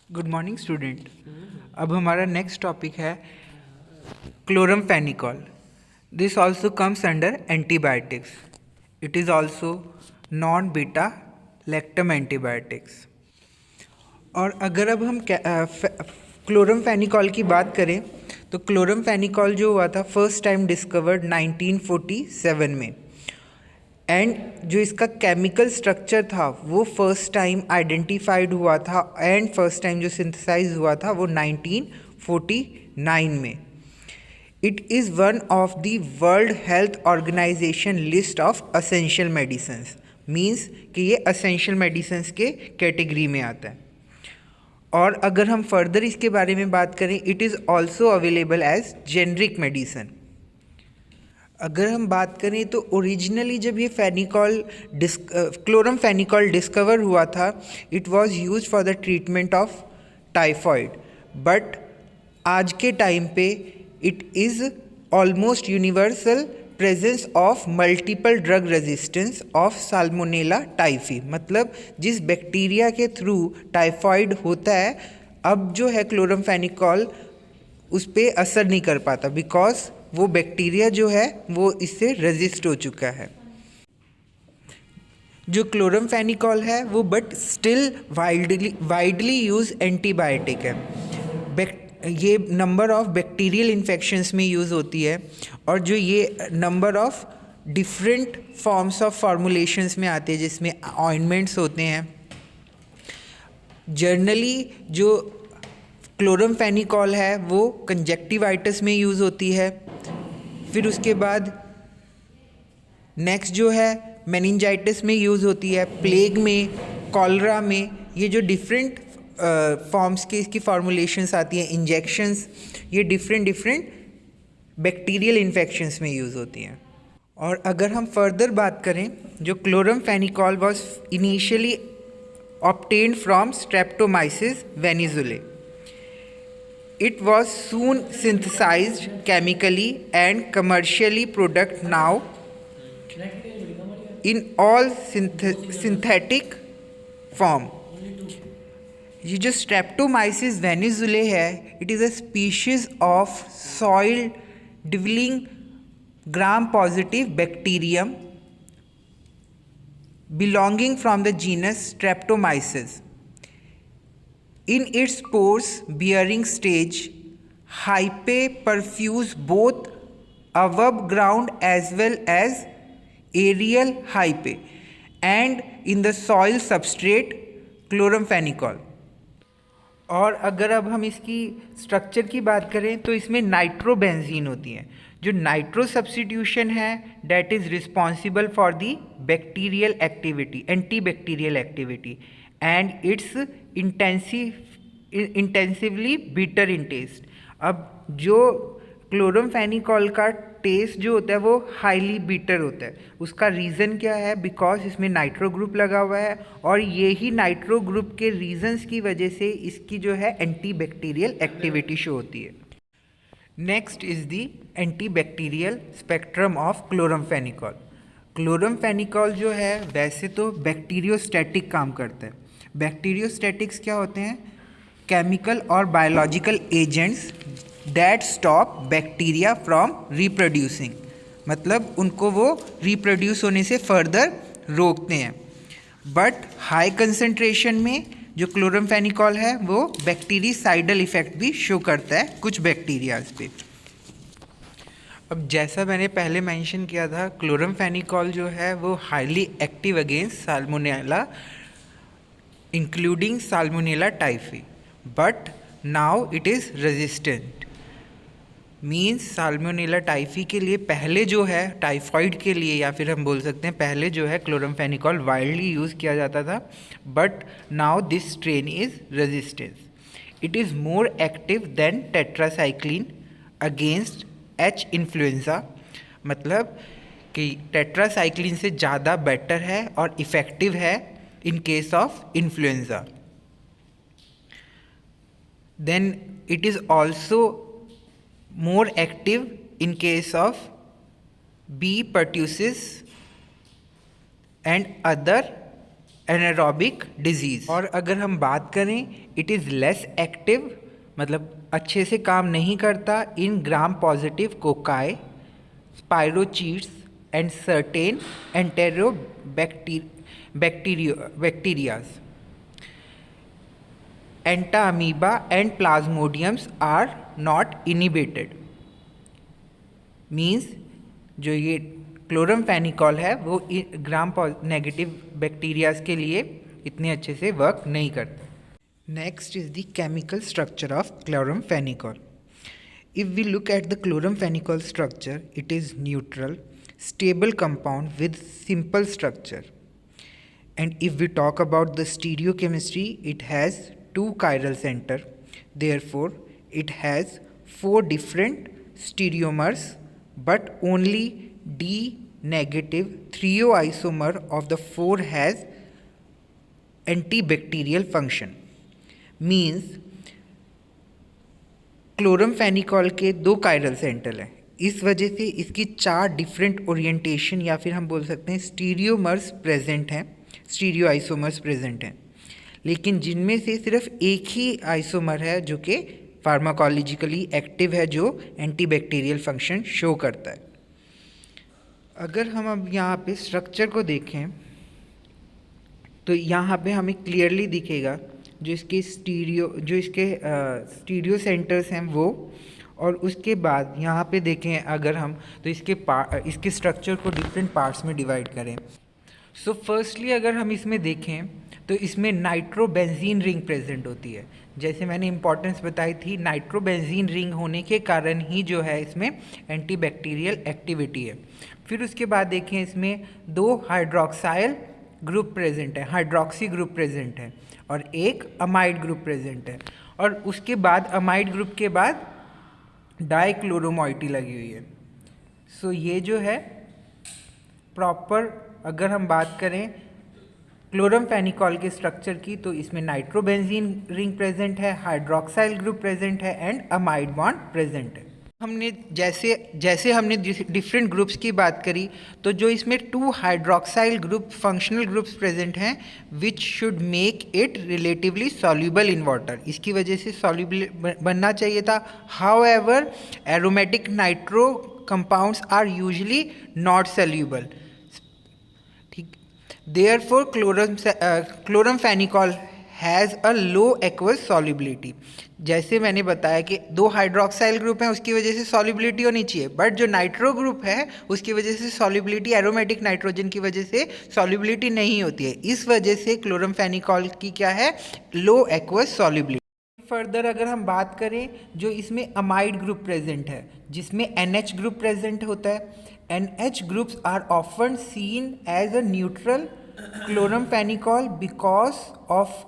Good morning student. अब हमारा next topic है chloramphenicol. This also comes under antibiotics. It is also non beta lactam antibiotics. और अगर अब हम क्लोरमफेनिकॉल की बात करें तो क्लोरमफेनिकॉल जो हुआ था फर्स्ट टाइम डिस्कवर्ड 1947 में, एंड जो इसका केमिकल स्ट्रक्चर था वो फर्स्ट टाइम आइडेंटिफाइड हुआ था एंड फर्स्ट टाइम जो सिंथेसाइज हुआ था वो 1949 में। It is one of the World Health Organization list of essential medicines, means कि ये असेंशियल मेडिसिन्स के कैटेगरी में आता है। और अगर हम फर्दर इसके बारे में बात करें, it is also available as generic medicine. अगर हम बात करें तो ओरिजिनली जब ये क्लोरमफेनिकॉल डिस्कवर हुआ था, it was used for the treatment of typhoid, but आज के टाइम पे it is almost universal presence of multiple drug resistance of salmonella typhi. मतलब जिस बैक्टीरिया के थ्रू टाइफॉइड होता है, अब जो है क्लोरमफेनिकॉल उस पर असर नहीं कर पाता, बिकॉज वो बैक्टीरिया जो है वो इससे रेजिस्ट हो चुका है। जो क्लोरमफेनिकॉल है वो but still widely use antibiotic है। ये नंबर ऑफ बैक्टीरियल इन्फेक्शंस में यूज़ होती है, और जो ये number of different forms of formulations में आते हैं, जिसमें ऑइंटमेंट्स होते हैं। जनरली जो क्लोरमफेनिकॉल है वो कंजक्टिवाइटिस में यूज़ होती है। फिर उसके बाद नेक्स्ट जो है मेनिंजाइटिस में यूज़ होती है, प्लेग में, कॉलरा में। ये जो डिफरेंट फॉर्म्स की इसकी फॉर्मुलेशंस आती हैं, इंजेक्शंस, ये डिफरेंट बैक्टीरियल इन्फेक्शंस में यूज़ होती हैं। और अगर हम फर्दर बात करें, जो chloramphenicol was initially obtained from Streptomyces venezuelae. It was soon synthesized chemically and commercially product now in all synthetic form. ये जो Streptomyces venezuelae है, it is a species of soil dwelling gram positive bacterium belonging from the genus Streptomyces. In its spores bearing stage, hyphae perfuse both above ground as well as aerial hyphae, and in the soil substrate chloramfenicol. और अगर अब हम इसकी structure की बात करें तो इसमें नाइट्रोबेंजीन होती है। जो नाइट्रो सब्स्टिट्यूशन है that is responsible for the bacterial activity, anti bacterial activity, and it's intensively bitter in taste. अब जो क्लोरमफेनिकॉल का टेस्ट जो होता है वो हाईली बीटर होता है। उसका रीज़न क्या है? बिकॉज इसमें नाइट्रो ग्रुप लगा हुआ है, और यही नाइट्रो ग्रुप के रीजंस की वजह से इसकी जो है एंटी बैक्टीरियल एक्टिविटी शो होती है। Next is the anti bacterial spectrum of chloramphenicol. Chloramphenicol जो है वैसे तो बैक्टीरियोस्टैटिक काम करता है। बैक्टीरियोस्टैटिक्स क्या होते हैं? केमिकल और biological agents that stop bacteria from reproducing, मतलब उनको वो रिप्रोड्यूस होने से फर्दर रोकते हैं। बट हाई कंसंट्रेशन में जो क्लोरमफेनिकॉल है वो बैक्टीरिसाइडल इफेक्ट भी शो करता है कुछ बैक्टीरियाज पे। अब जैसा मैंने पहले मेंशन किया था, क्लोरमफेनिकॉल जो है वो highly active against salmonella, including salmonella typhi, but now it is resistant. Means salmonella typhi के लिए पहले जो है, टाइफॉइड के लिए, या फिर हम बोल सकते हैं पहले जो है क्लोरमफेनिकॉल वाइडली यूज़ किया जाता था, but now this strain is resistance. It is more active than tetracycline against H influenza, मतलब कि टेट्रासाइक्लिन से ज़्यादा बेटर है और इफ़ेक्टिव है in case of influenza. Then it is also more active in case of B. pertussis and other anaerobic disease. और अगर हम बात करें इट इज़ लेस एक्टिव, मतलब अच्छे से काम नहीं करता in gram positive cocci, spirochetes and certain bacterias. Entamoeba and plasmodiums are not inhibited. Means जो ये क्लोरमफेनिकॉल है वो ग्राम नेगेटिव बैक्टीरियाज के लिए इतने अच्छे से वर्क नहीं करता। Next is the chemical structure of chloramphenicol. If we look at the chloramphenicol structure, it is neutral, stable compound with simple structure. And if we talk about the stereochemistry, it has 2 chiral center. Therefore, it has 4 different stereomers, but only D negative threoisomer of the 4 has antibacterial function. Means chloramphenicol के 2 chiral centre हैं, इस वजह से इसकी 4 different orientation या फिर हम बोल सकते हैं स्टीरियोमर्स प्रेजेंट हैं, स्टीरियो आइसोमर्स प्रेजेंट हैं, लेकिन जिनमें से सिर्फ एक ही आइसोमर है जो कि फार्माकोलॉजिकली एक्टिव है, जो एंटीबैक्टीरियल फंक्शन शो करता है। अगर हम अब यहाँ पे स्ट्रक्चर को देखें तो यहाँ पे हमें क्लियरली दिखेगा जो इसके स्टीरियो सेंटर्स हैं वो, और उसके बाद यहाँ पे देखें अगर हम तो इसके स्ट्रक्चर को डिफरेंट पार्ट्स में डिवाइड करें। सो फर्स्टली अगर हम इसमें देखें तो इसमें नाइट्रोबेंजीन रिंग प्रेजेंट होती है। जैसे मैंने इंपॉर्टेंस बताई थी, नाइट्रोबेंजीन रिंग होने के कारण ही जो है इसमें एंटीबैक्टीरियल एक्टिविटी है। फिर उसके बाद देखें इसमें 2 हाइड्रोक्साइल ग्रुप प्रेजेंट है, हाइड्रोक्सी ग्रुप प्रेजेंट है और एक अमाइड ग्रुप प्रेजेंट है, और उसके बाद अमाइड ग्रुप के बाद डाइक्लोरोमोइटी लगी हुई है। सो ये जो है प्रॉपर अगर हम बात करें क्लोरमफेनिकॉल के स्ट्रक्चर की तो इसमें नाइट्रोबेंजीन रिंग प्रेजेंट है, हाइड्रोक्साइल ग्रुप प्रेजेंट है एंड अमाइड बॉन्ड प्रेजेंट है। हमने जैसे हमने डिफरेंट ग्रुप्स की बात करी तो जो इसमें 2 hydroxyl group functional groups present हैं which should make it relatively soluble in water, इसकी वजह से सॉल्यूबल बनना चाहिए था। However aromatic nitro compounds are usually not soluble. ठीक, therefore chloramphenicol has a low aqueous solubility. जैसे मैंने बताया कि 2 हाइड्रोक्साइल ग्रुप हैं उसकी वजह से सॉल्युबिलिटी होनी चाहिए, बट जो नाइट्रो ग्रुप है उसकी वजह से सॉल्युबिलिटी एरोमेटिक नाइट्रोजन की वजह से सॉल्युबिलिटी नहीं होती है, इस वजह से क्लोरमफेनिकॉल की क्या है, लो एक्वस सॉल्युबिलिटी। फर्दर अगर हम बात करें जो इसमें अमाइड ग्रुप प्रेजेंट है जिसमें NH ग्रुप प्रेजेंट होता है। NH groups are often seen as a neutral chloramphenicol because of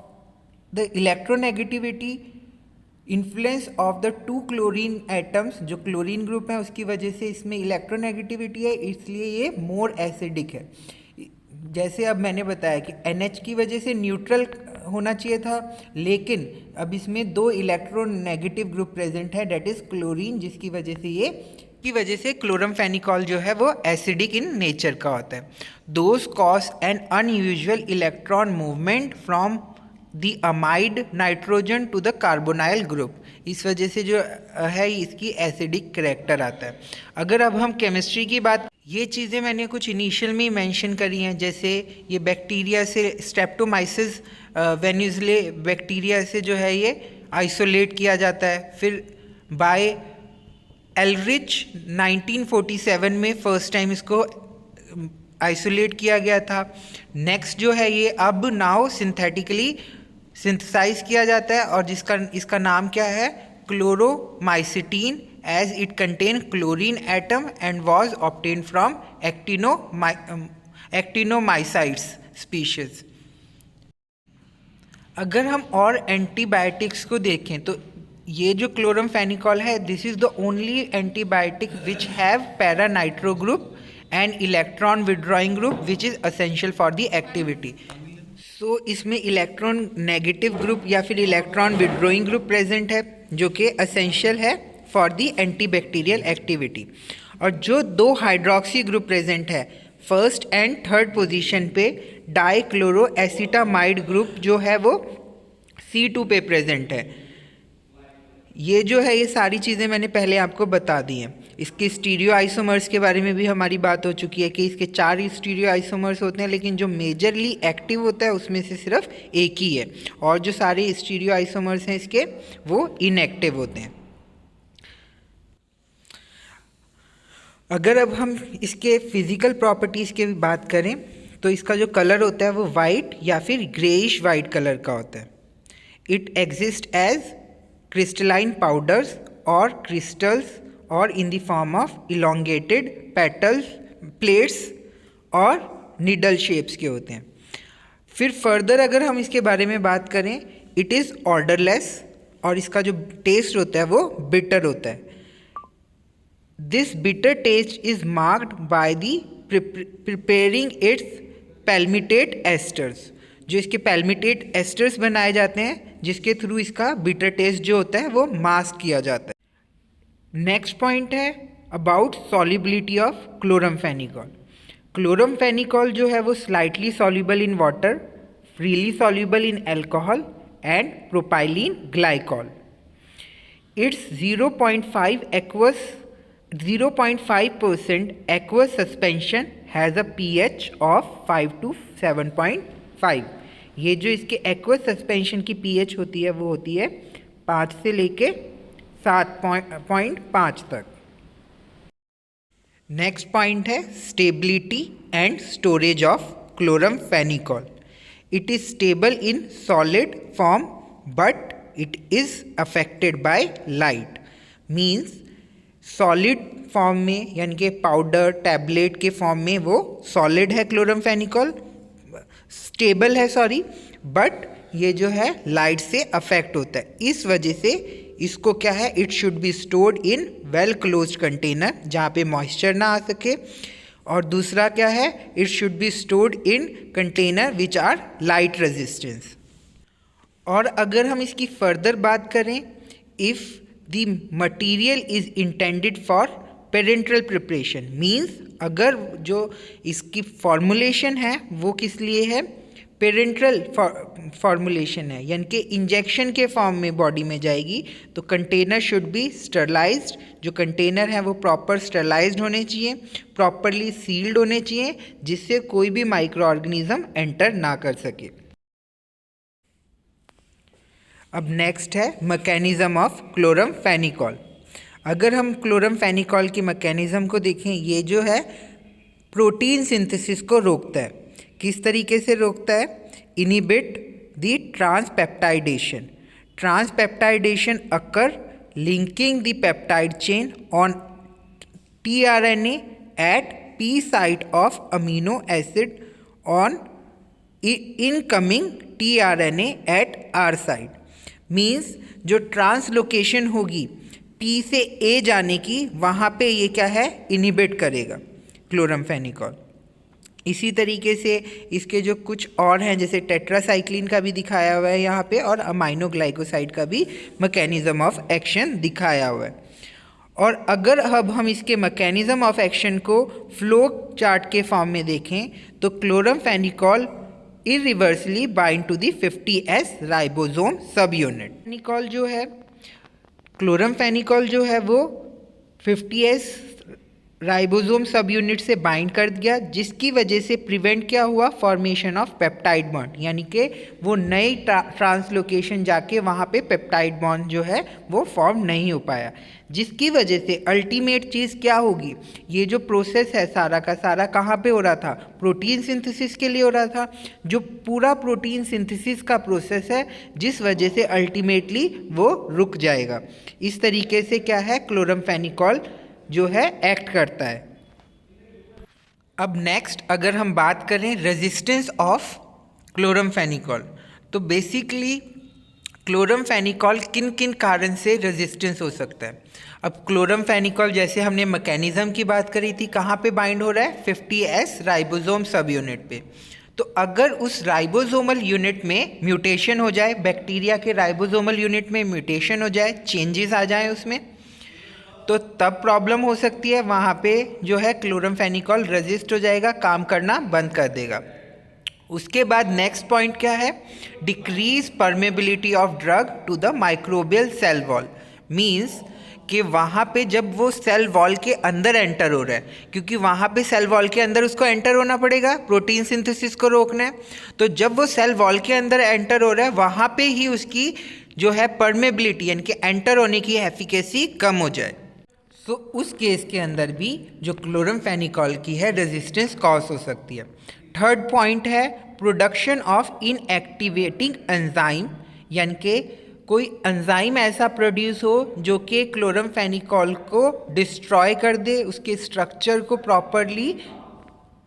the electronegativity influence of the 2 chlorine atoms, जो क्लोरीन ग्रुप है उसकी वजह से इसमें इलेक्ट्रोनेगेटिविटी है, इसलिए ये मोर एसिडिक है। जैसे अब मैंने बताया कि NH की वजह से न्यूट्रल होना चाहिए था, लेकिन अब इसमें 2 इलेक्ट्रोनेगेटिव ग्रुप प्रेजेंट है डेट इज क्लोरीन, जिसकी वजह से क्लोरमफेनिकॉल जो है वो एसिडिक इन नेचर का होता है। Those cause an unusual electron movement from the amide nitrogen to the carbonyl group, इस वजह से जो है इसकी एसिडिक करैक्टर आता है। अगर अब हम केमिस्ट्री की बात, ये चीज़ें मैंने कुछ इनिशियल में ही मेंशन करी हैं, जैसे ये बैक्टीरिया से स्ट्रेप्टोमाइसिस वेनिजुले बैक्टीरिया से जो है ये आइसोलेट किया जाता है। फिर बाय एलरिच 1947 में फर्स्ट टाइम इसको आइसोलेट किया गया था। नेक्स्ट जो है ये अब नाउ सिंथेटिकली सिंथेसाइज किया जाता है और इसका नाम क्या है, chloromycetin, as it contain chlorine atom and was obtain from actinomycetes species. अगर हम और एंटीबायोटिक्स को देखें तो ये जो क्लोरमफेनिकॉल है this is the only antibiotic which have para nitro group and electron withdrawing group which is essential for the activity. So इसमें इलेक्ट्रॉन नेगेटिव ग्रुप या फिर इलेक्ट्रॉन विड्रॉइंग ग्रुप प्रेजेंट है जो कि असेंशियल है फॉर द एंटीबैक्टीरियल एक्टिविटी। और जो 2 hydroxy group present है फर्स्ट एंड थर्ड पोजीशन पे डाइक्लोरोएसिटामाइड ग्रुप जो है वो C2 पे प्रेजेंट है। ये जो है ये सारी चीज़ें मैंने पहले आपको बता दी हैं। इसके स्टीरियो आइसोमर्स के बारे में भी हमारी बात हो चुकी है कि इसके 4 स्टीरियो आइसोमर्स होते हैं, लेकिन जो मेजरली एक्टिव होता है उसमें से सिर्फ एक ही है, और जो सारे स्टीरियो आइसोमर्स हैं इसके वो इनएक्टिव होते हैं। अगर अब हम इसके फिजिकल प्रॉपर्टीज़ की बात करें तो इसका जो कलर होता है वो वाइट या फिर ग्रेइश वाइट कलर का होता है। It exist as crystalline powders और क्रिस्टल्स और in the form of elongated petals, plates और निडल शेप्स के होते हैं। फिर फर्दर अगर हम इसके बारे में बात करें, इट इज़ ऑर्डरलेस और इसका जो टेस्ट होता है वो बिटर होता है। This bitter taste is marked by the preparing its palmitate esters. जो इसके पैल्मिटेट एस्टर्स बनाए जाते हैं जिसके थ्रू इसका बिटर टेस्ट जो होता है वो मास्क किया जाता है। नेक्स्ट पॉइंट है about solubility of chloramphenicol. Chloramphenicol जो है वो slightly soluble in water, freely soluble in alcohol and propylene glycol. It's 0.5% aqueous suspension has a pH of 5 to 7.5। ये जो इसके aqueous suspension की pH होती है वो होती है 5 से लेके 7.5 तक। नेक्स्ट पॉइंट है stability and storage of chloramphenicol. It is stable in solid form but it is affected by light. Means solid form में यानी कि पाउडर टैबलेट के फॉर्म में वो सॉलिड है क्लोरमफेनिकॉल, स्टेबल है सॉरी, बट ये जो है लाइट से अफेक्ट होता है। इस वजह से इसको क्या है, it should be stored in well closed container जहाँ पे मॉइस्चर ना आ सके। और दूसरा क्या है, it should be stored in container which are light resistance. और अगर हम इसकी फर्दर बात करें, if the material is intended for parenteral preparation, means अगर जो इसकी फॉर्मुलेशन है वो किस लिए है, पेरेंट्रल फॉर्मुलेशन है, यानी कि इंजेक्शन के फॉर्म में बॉडी में जाएगी, तो कंटेनर शुड बी स्टरलाइज्ड। जो कंटेनर है वो प्रॉपर स्टरलाइज्ड होने चाहिए, प्रॉपरली सील्ड होने चाहिए, जिससे कोई भी माइक्रो ऑर्गेनिज्म एंटर ना कर सके। अब नेक्स्ट है मैकेनिज्म ऑफ क्लोरमफेनिकॉल। अगर हम क्लोरमफेनिकॉल की मैकेनिज्म को देखें, ये जो है प्रोटीन सिंथेसिस को रोकता है। किस तरीके से रोकता है, inhibit the transpeptidation. Transpeptidation occur linking the peptide chain on tRNA at P site of amino acid on incoming tRNA at R side. Means जो ट्रांसलोकेशन होगी T से A जाने की, वहाँ पे ये क्या है, इनिबिट करेगा क्लोरमफेनिकॉल। इसी तरीके से इसके जो कुछ और हैं, जैसे टेट्रासाइक्लिन का भी दिखाया हुआ है यहाँ पे, और अमाइनोग्लाइकोसाइड का भी मैकेनिज्म ऑफ एक्शन दिखाया हुआ है। और अगर अब हम इसके मैकेनिज्म ऑफ एक्शन को फ्लो चार्ट के फॉर्म में देखें, तो chloramphenicol irreversibly bind to the 50S ribosome sub unit. Phenicol जो है, क्लोरमफेनिकॉल जो है वो 50S राइबोसोम सब यूनिट से बाइंड कर दिया, जिसकी वजह से प्रिवेंट क्या हुआ, फॉर्मेशन ऑफ पेप्टाइड बॉन्ड, यानी कि वो नई ट्रांसलोकेशन जाके वहाँ पे पेप्टाइड बॉन्ड जो है वो फॉर्म नहीं हो पाया, जिसकी वजह से अल्टीमेट चीज़ क्या होगी, ये जो प्रोसेस है सारा का सारा कहाँ पे हो रहा था, प्रोटीन सिंथेसिस के लिए हो रहा था। जो पूरा प्रोटीन सिंथेसिस का प्रोसेस है, जिस वजह से अल्टीमेटली वो रुक जाएगा। इस तरीके से क्या है, क्लोरमफेनिकॉल जो है एक्ट करता है। अब नेक्स्ट अगर हम बात करें रेजिस्टेंस ऑफ क्लोरमफेनिकॉल, तो बेसिकली क्लोरमफेनिकॉल किन किन कारण से रेजिस्टेंस हो सकता है। अब क्लोरमफेनिकॉल जैसे हमने मैकेनिज्म की बात करी थी, कहाँ पे बाइंड हो रहा है, 50S राइबोसोम सब यूनिट पे। तो अगर उस राइबोसोमल यूनिट में म्यूटेशन हो जाए, बैक्टीरिया के राइबोसोमल यूनिट में म्यूटेशन हो जाए, चेंजेस आ जाए उसमें, तो तब प्रॉब्लम हो सकती है, वहाँ पे जो है क्लोरमफेनिकॉल रेजिस्ट हो जाएगा, काम करना बंद कर देगा। उसके बाद नेक्स्ट पॉइंट क्या है, decrease permeability of drug to the microbial cell wall. Means कि वहाँ पे जब वो सेल वॉल के अंदर एंटर हो रहा है, क्योंकि वहाँ पे सेल वॉल के अंदर उसको एंटर होना पड़ेगा प्रोटीन सिंथेसिस को रोकना है, तो जब वो सेल वॉल के अंदर एंटर हो रहा है वहाँ पे ही उसकी जो है परमेबिलिटी यानी कि एंटर होने की एफिकेसी कम हो जाए। तो उस केस के अंदर भी जो क्लोरमफेनिकॉल की है रेजिस्टेंस कॉज हो सकती है। थर्ड पॉइंट है प्रोडक्शन ऑफ इनएक्टिवेटिंग एंजाइम, यानी कि कोई एंजाइम ऐसा प्रोड्यूस हो जो कि क्लोरमफेनिकॉल को डिस्ट्रॉय कर दे, उसके स्ट्रक्चर को प्रॉपरली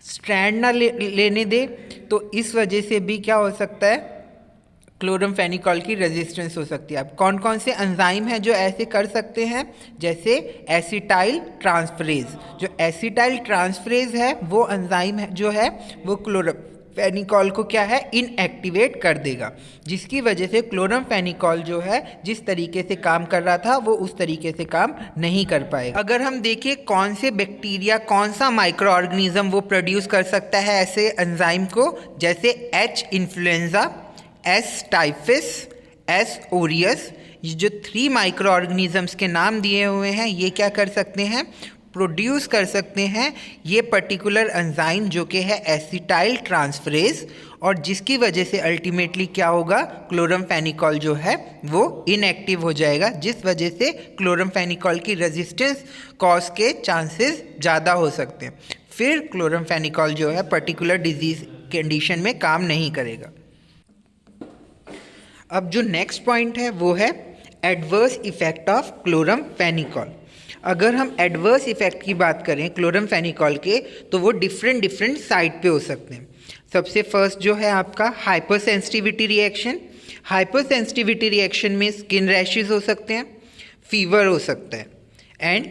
स्ट्रैंड ना लेने दे, तो इस वजह से भी क्या हो सकता है, क्लोरमफेनिकॉल की रेजिस्टेंस हो सकती है। अब कौन कौन से एंजाइम हैं जो ऐसे कर सकते हैं, जैसे एसिटाइल ट्रांसफरेज। जो एसिटाइल ट्रांसफरेज है वो एंजाइम है जो है वो क्लोरमफेनिकॉल को क्या है, इनएक्टिवेट कर देगा, जिसकी वजह से क्लोरमफेनिकॉल जो है जिस तरीके से काम कर रहा था वो उस तरीके से काम नहीं कर पाएगा। अगर हम देखें कौन से बैक्टीरिया, कौन सा माइक्रो ऑर्गेनिज्म वो प्रोड्यूस कर सकता है ऐसे एंजाइम को, जैसे H influenza, S typhi, S aureus, ये जो 3 माइक्रो ऑर्गेनिजम्स के नाम दिए हुए हैं, ये क्या कर सकते हैं, प्रोड्यूस कर सकते हैं ये पर्टिकुलर एंजाइम जो कि है एसिटाइल ट्रांसफरेज, और जिसकी वजह से अल्टीमेटली क्या होगा, क्लोरमफेनिकॉल जो है वो इनएक्टिव हो जाएगा, जिस वजह से क्लोरमफेनिकॉल की रेजिस्टेंस कॉज के चांसेस ज़्यादा हो सकते हैं। फिर क्लोरमफेनिकॉल जो है पर्टिकुलर डिजीज़ कंडीशन में काम नहीं करेगा। अब जो नेक्स्ट पॉइंट है वो है एडवर्स इफेक्ट ऑफ क्लोरमफेनिकॉल। अगर हम एडवर्स इफेक्ट की बात करें क्लोरमफेनिकॉल के, तो वो डिफरेंट साइड पे हो सकते हैं। सबसे फर्स्ट जो है आपका hyper sensitivity reaction. Hyper sensitivity reaction में स्किन रैशेस हो सकते हैं, फीवर हो सकता है, एंड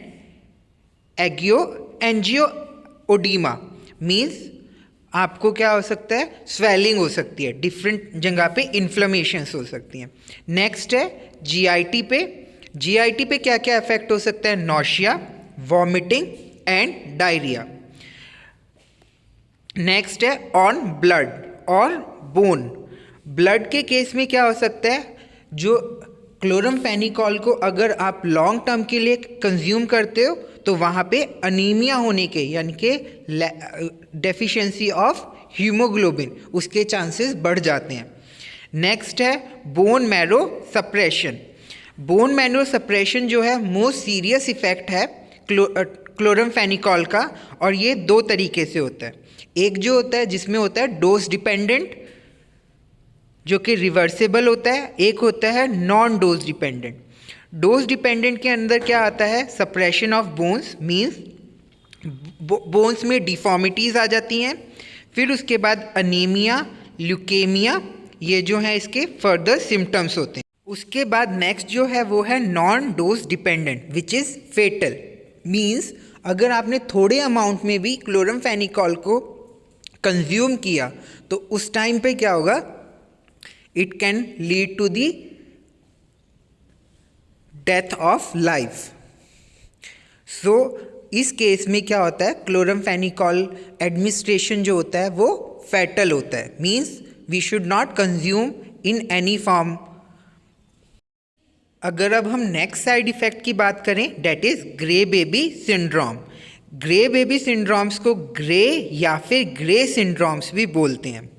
एंजियोओडीमा मीन्स आपको क्या हो सकता है, स्वेलिंग हो सकती है, डिफरेंट जगह पे इन्फ्लेमेशंस हो सकती हैं। नेक्स्ट है जीआईटी पे। जीआईटी पे क्या क्या इफेक्ट हो सकता है, nausea, vomiting and diarrhoea. Next है ऑन ब्लड और बोन। ब्लड के केस में क्या हो सकता है, जो क्लोरमफेनिकॉल को अगर आप लॉन्ग टर्म के लिए कंज्यूम करते हो तो वहाँ पे अनीमिया होने के यानी कि डेफिशिएंसी ऑफ हीमोग्लोबिन उसके चांसेस बढ़ जाते हैं। नेक्स्ट है bone marrow suppression. Bone marrow suppression जो है मोस्ट सीरियस इफेक्ट है क्लोरमफेनिकॉल का, और ये 2 तरीके से होता है। एक जो होता है जिसमें होता है डोज डिपेंडेंट जो कि रिवर्सेबल होता है, एक होता है non dose dependent. Dose dependent के अंदर क्या आता है, suppression of bones, means bones में डिफॉर्मिटीज़ आ जाती हैं। फिर उसके बाद अनीमिया, ल्यूकेमिया, ये जो है इसके फर्दर सिम्टम्स होते हैं। उसके बाद नेक्स्ट जो है वो है non dose dependent which is fatal. Means अगर आपने थोड़े अमाउंट में भी क्लोरमफेनिकॉल को कंज्यूम किया तो उस टाइम पे क्या होगा, it can lead to the death of life. So इस केस में क्या होता है, क्लोरमफेनिकॉल एडमिनिस्ट्रेशन जो होता है वो फैटल होता है, means we should not consume in any form. अगर अब हम नेक्स्ट साइड इफेक्ट की बात करें, that is grey baby syndrome. Grey baby syndromes को ग्रे या फिर ग्रे सिंड्रोम्स भी बोलते हैं।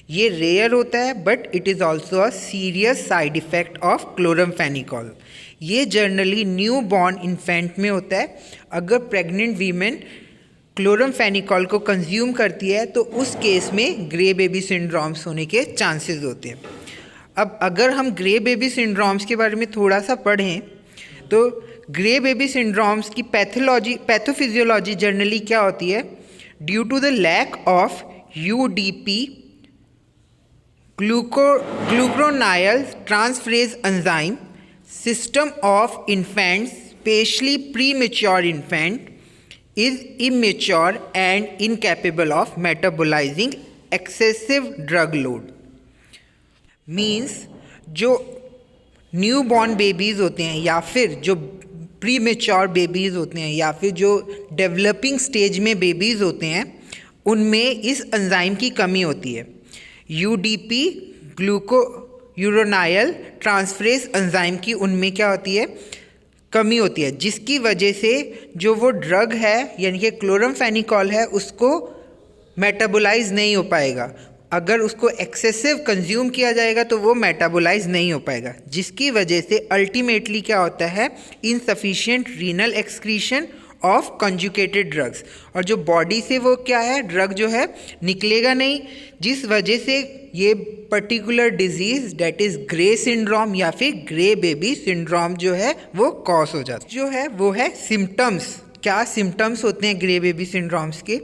ये रेयर होता है but it is also a serious side effect of chloramphenicol. ये जनरली न्यू बॉर्न इन्फेंट में होता है। अगर प्रेग्नेंट वीमेन क्लोरमफेनिकॉल को कंज्यूम करती है तो उस केस में ग्रे बेबी सिंड्रोम्स होने के चांसेस होते हैं। अब अगर हम ग्रे बेबी सिंड्रोम्स के बारे में थोड़ा सा पढ़ें तो ग्रे बेबी सिंड्रोम्स की पैथोफिजियोलॉजी जनरली क्या होती है, due to the lack of UDP glucuronyl transferase enzyme system of infants, especially premature infant, is immature and incapable of metabolizing excessive drug load. Means जो न्यू बॉर्न बेबीज़ होते हैं या फिर जो प्री मेच्योर बेबीज़ होते हैं या फिर जो डेवलपिंग स्टेज में बेबीज़ होते हैं उनमें इस एंजाइम की कमी होती है। यूडीपी ग्लूकोयूरोनाइल ट्रांसफरेज एंजाइम की उनमें क्या होती है, कमी होती है, जिसकी वजह से जो वो ड्रग है यानी कि क्लोरामफेनिकॉल है उसको मेटाबोलाइज नहीं हो पाएगा। अगर उसको एक्सेसिव कंज्यूम किया जाएगा तो वो मेटाबोलाइज नहीं हो पाएगा, जिसकी वजह से अल्टीमेटली क्या होता है, insufficient renal excretion of conjugated drugs, और जो बॉडी से वो क्या है ड्रग जो है निकलेगा नहीं, जिस वजह से ये particular disease that is grey syndrome या फिर ग्रे बेबी सिंड्रोम जो है वो कॉज हो जाता है। जो है वो है सिम्टम्स। क्या सिम्टम्स होते हैं ग्रे बेबी सिंड्रोम्स के,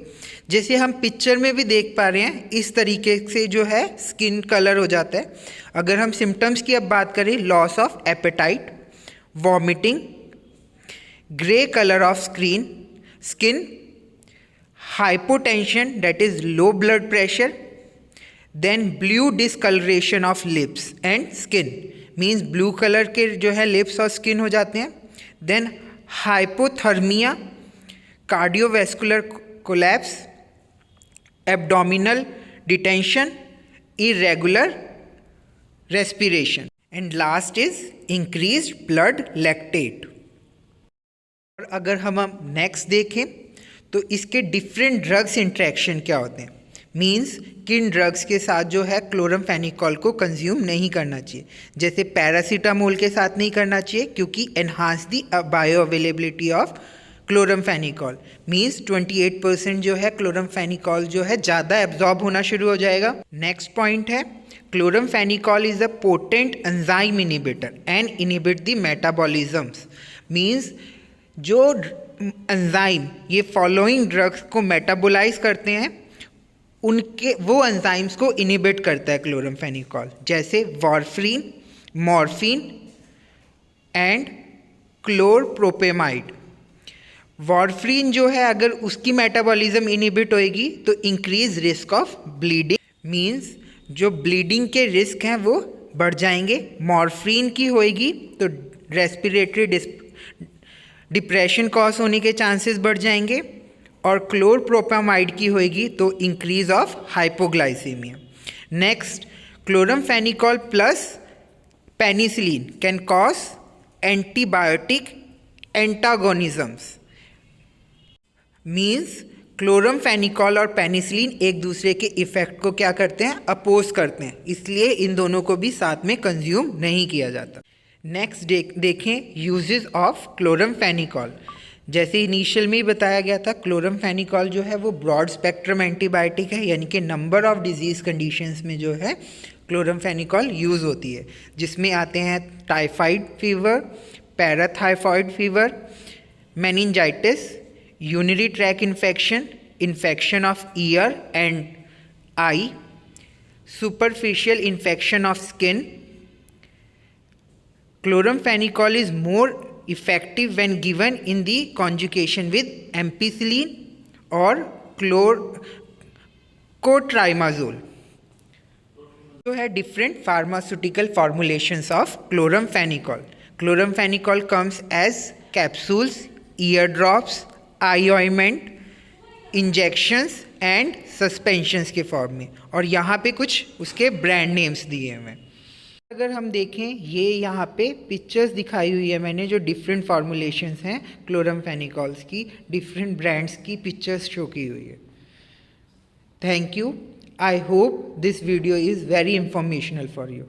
जैसे हम पिक्चर में भी देख पा रहे हैं, इस तरीके से जो है स्किन कलर हो जाता है। अगर हम सिम्टम्स की अब बात करें, loss of appetite, vomiting, grey colour of skin, hypotension that is low blood pressure, then blue discoloration of lips and skin, means blue colour के जो है लिप्स और स्किन हो जाते हैं, then hypothermia, cardiovascular collapse, abdominal distension, irregular respiration, and last is increased blood lactate. और अगर हम नेक्स्ट देखें तो इसके डिफरेंट ड्रग्स इंट्रैक्शन क्या होते हैं, मींस किन ड्रग्स के साथ जो है क्लोरामफेनिकॉल को कंज्यूम नहीं करना चाहिए। जैसे पैरासीटामोल के साथ नहीं करना चाहिए क्योंकि enhance the bio availability of chloramphenicol, means 28% जो है क्लोरामफेनिकॉल जो है ज़्यादा एब्जॉर्ब होना शुरू हो जाएगा। नेक्स्ट पॉइंट है, chloramphenicol is a potent enzyme inhibitor and inhibit the metabolisms, means जो एंजाइम ये फॉलोइंग ड्रग्स को मेटाबोलाइज करते हैं उनके वो एंजाइम्स को इनिबिट करता है क्लोरामफेनिकॉल, जैसे वारफरीन, मॉर्फिन एंड क्लोरप्रोपेमाइड। वारफरीन जो है अगर उसकी मेटाबॉलिज्म इनिबिट होएगी तो increase risk of bleeding, means जो ब्लीडिंग के रिस्क हैं वो बढ़ जाएंगे। मॉर्फिन की होएगी तो रेस्पिरेटरी डिप्रेशन कॉज होने के चांसेस बढ़ जाएंगे, और क्लोरप्रोपेमाइड की होएगी तो increase of hypoglycaemia. Next, chloramphenicol plus penicillin can cause antibiotic antagonisms, means chloramphenicol और पेनिसिलिन एक दूसरे के इफेक्ट को क्या करते हैं, अपोज करते हैं, इसलिए इन दोनों को भी साथ में कंज्यूम नहीं किया जाता। नेक्स्ट देखें यूजेस ऑफ क्लोरामफेनिकॉल। जैसे इनिशियल में ही बताया गया था, क्लोरामफेनिकॉल जो है वो ब्रॉड स्पेक्ट्रम एंटीबायोटिक है, यानी कि नंबर ऑफ डिजीज़ कंडीशंस में जो है क्लोरामफेनिकॉल यूज़ होती है, जिसमें आते हैं typhoid fever, paratyphoid fever, meningitis, urinary tract infection, infection of ear and eye, superficial infection of skin. Chloramphenicol is more effective when given in the conjugation with ampicillin or cotrimazole. जो है different pharmaceutical formulations of chloramphenicol. Chloramphenicol comes as capsules, ear drops, eye ointment, injections and suspensions के form में, और यहाँ पे कुछ उसके brand names दिए हुए हैं। अगर हम देखें, ये यहाँ पे पिक्चर्स दिखाई हुई है मैंने, जो डिफरेंट फार्मूलेशंस हैं क्लोरामफेनिकॉल्स की, डिफरेंट ब्रांड्स की पिक्चर्स शो की हुई है। Thank you. I hope this video is very informational for you.